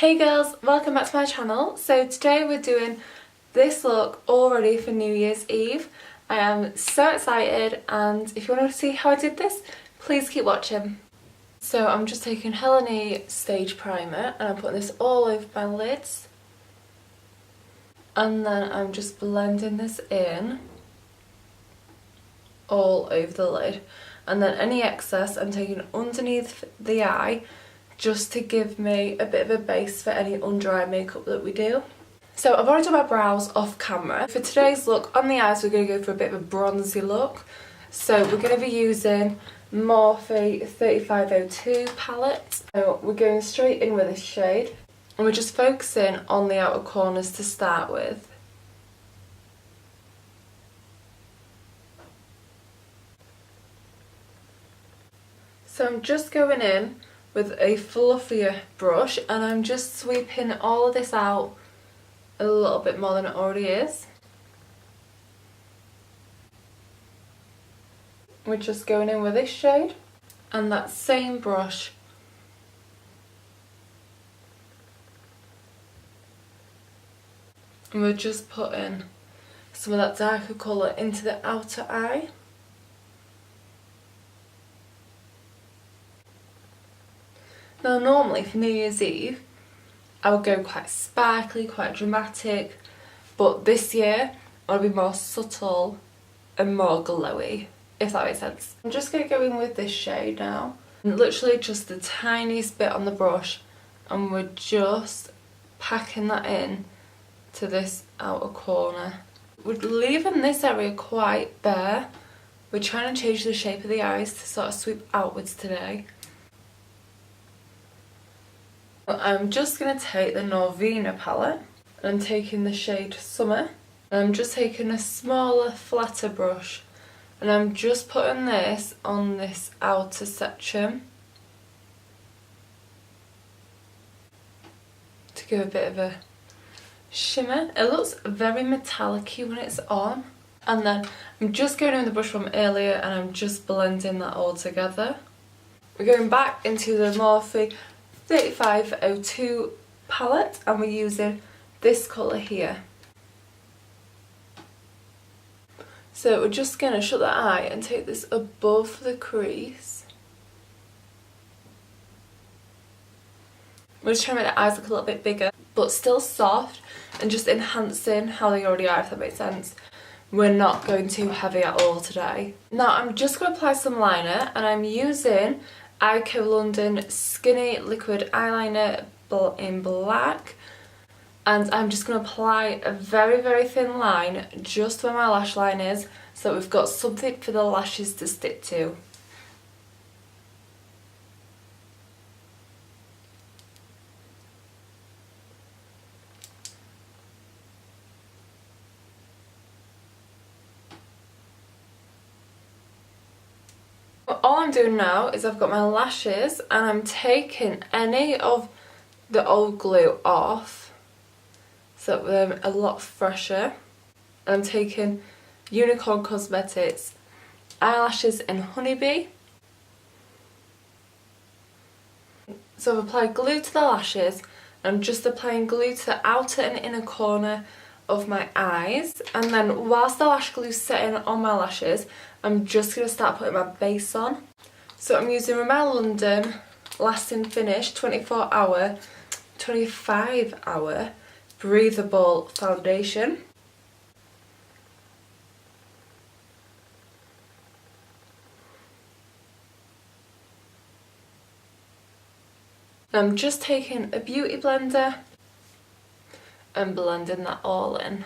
Hey girls, welcome back to my channel. So today we're doing this look all ready for New Year's Eve. I am so excited, and if you want to see how I did this, please keep watching. So I'm just taking Helene Stage Primer and I'm putting this all over my lids. And then I'm just blending this in all over the lid. And then any excess I'm taking underneath the eye, just to give me a bit of a base for any under eye makeup that we do. So I've already done my brows off camera. For today's look on the eyes, we're going to go for a bit of a bronzy look. So we're going to be using Morphe 3502 palette. So we're going straight in with this shade, and we're just focusing on the outer corners to start with. So I'm just going in with a fluffier brush and I'm just sweeping all of this out a little bit more than it already is. We're just going in with this shade and that same brush. And we're just putting some of that darker colour into the outer eye. Now normally for New Year's Eve I would go quite sparkly, quite dramatic, but this year I want to be more subtle and more glowy, if that makes sense. I'm just going to go in with this shade now, and literally just the tiniest bit on the brush, and we're just packing that in to this outer corner. We're leaving this area quite bare. We're trying to change the shape of the eyes to sort of sweep outwards today. I'm just going to take the Norvina palette, and I'm taking the shade Summer, and I'm just taking a smaller, flatter brush, and I'm just putting this on this outer section to give a bit of a shimmer. It looks very metallic-y when it's on. And then I'm just going in with the brush from earlier and I'm just blending that all together. We're going back into the Morphe 3502 palette and we're using this colour here. So we're just going to shut the eye and take this above the crease. We're just trying to make the eyes look a little bit bigger but still soft and just enhancing how they already are, if that makes sense. We're not going too heavy at all today. Now I'm just going to apply some liner, and I'm using Ico London Skinny Liquid Eyeliner in black, and I'm just going to apply a very, very thin line just where my lash line is, so we've got something for the lashes to stick to. All I'm doing now is I've got my lashes and I'm taking any of the old glue off so that they're a lot fresher. I'm taking Unicorn Cosmetics eyelashes in Honeybee. So I've applied glue to the lashes, and I'm just applying glue to the outer and inner corner of my eyes, and then whilst the lash glue is setting on my lashes, I'm just going to start putting my base on. So I'm using Rimmel London Lasting Finish 25 hour breathable foundation. I'm just taking a beauty blender and blending that all in.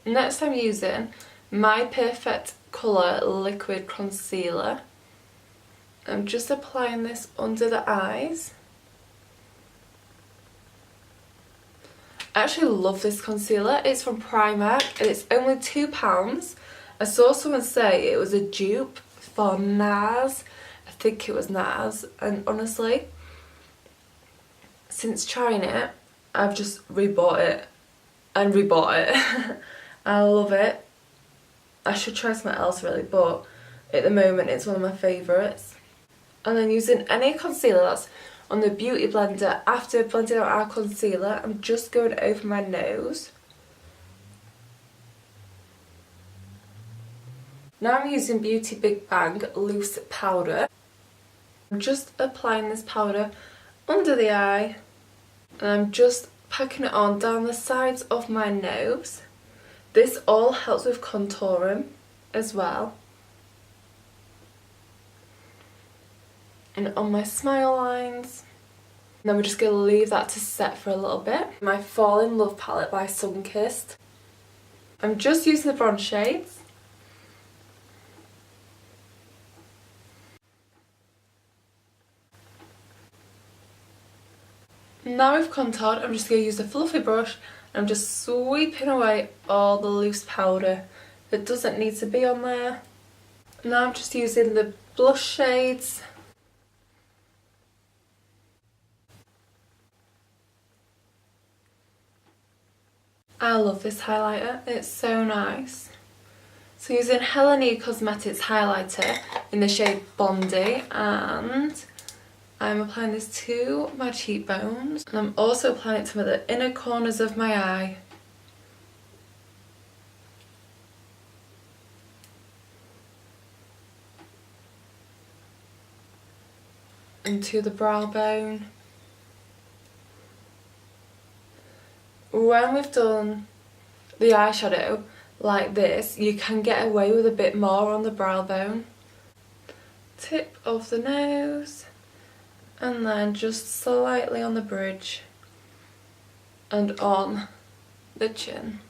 Next I'm using My Perfect Colour Liquid Concealer. I'm just applying this under the eyes. I actually love this concealer. It's from Primark and it's only £2. I saw someone say it was a dupe for NARS. I think it was NARS, and honestly, since trying it, I've just rebought it and rebought it. I love it. I should try something else really, but at the moment. It's one of my favourites. And then using any concealer that's on the Beauty Blender, after blending out our concealer, I'm just going over my nose. Now I'm using Beauty Big Bang Loose Powder. I'm just applying this powder under the eye, and I'm just packing it on down the sides of my nose. This all helps with contouring as well. And on my smile lines. And then we're just going to leave that to set for a little bit. My Fall in Love palette by Sunkissed. I'm just using the bronze shades. Now we've contoured, I'm just going to use a fluffy brush and I'm just sweeping away all the loose powder that doesn't need to be on there. Now I'm just using the blush shades. I love this highlighter, it's so nice. So using Helene Cosmetics highlighter in the shade Bondi, and I'm applying this to my cheekbones, and I'm also applying it to the inner corners of my eye. Into the brow bone. When we've done the eyeshadow like this, you can get away with a bit more on the brow bone. Tip of the nose. And then just slightly on the bridge and on the chin.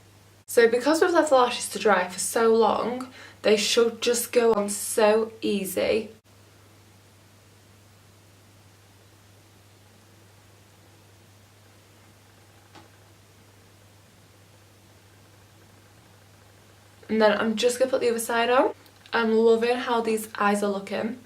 So because we've left the lashes to dry for so long, they should just go on so easy. And then I'm just going to put the other side on. I'm loving how these eyes are looking.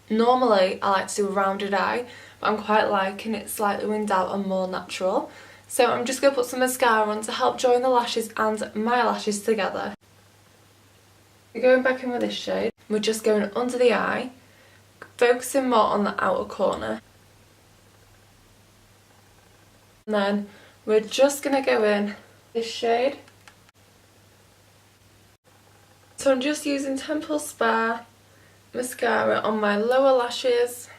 Normally I like to do a rounded eye, but I'm quite liking it slightly winged out and more natural. So I'm just going to put some mascara on to help join the lashes and my lashes together. We're going back in with this shade. We're just going under the eye, focusing more on the outer corner. And then we're just going to go in this shade. So I'm just using Temple Spa mascara on my lower lashes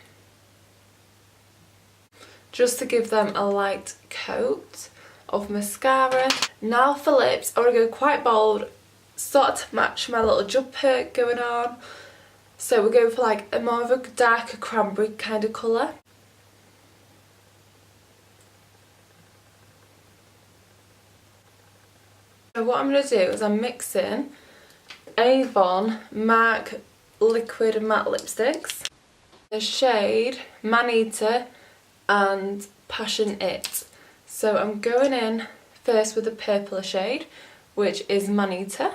just to give them a light coat of mascara. Now for lips, I want to go quite bold, sort of to match my little jumper going on. So we're going for like a more of a darker cranberry kind of colour. So what I'm going to do is I'm mixing Avon MAC liquid matte lipsticks, the shade Manita and Passion It. So I'm going in first with the purple shade, which is Manita,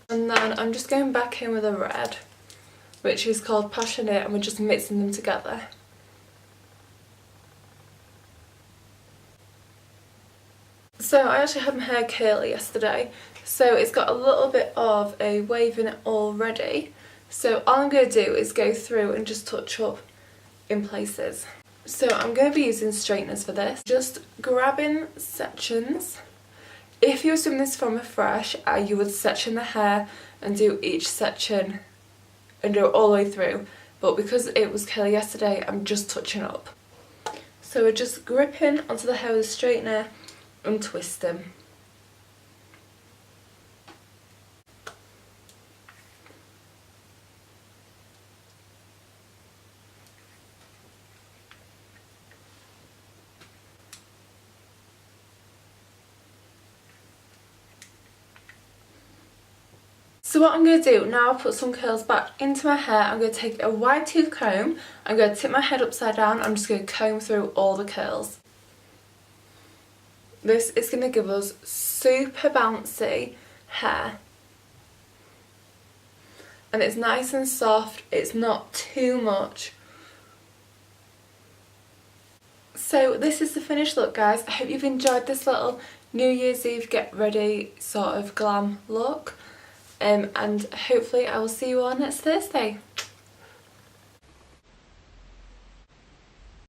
and then I'm just going back in with a red, which is called Passion It, and we're just mixing them together. So I actually had my hair curly yesterday, so it's got a little bit of a wave in it already. So all I'm going to do is go through and just touch up in places. So I'm going to be using straighteners for this. Just grabbing sections. If you were doing this from a fresh, you would section the hair and do each section and do it all the way through. But because it was curly yesterday, I'm just touching up. So we're just gripping onto the hair with a straightener and twist them. So what I'm going to do now, I'll put some curls back into my hair. I'm going to take a wide tooth comb, I'm going to tip my head upside down, I'm just going to comb through all the curls. This is going to give us super bouncy hair. And it's nice and soft, it's not too much. So this is the finished look, guys. I hope you've enjoyed this little New Year's Eve get ready sort of glam look, and hopefully I will see you all next Thursday.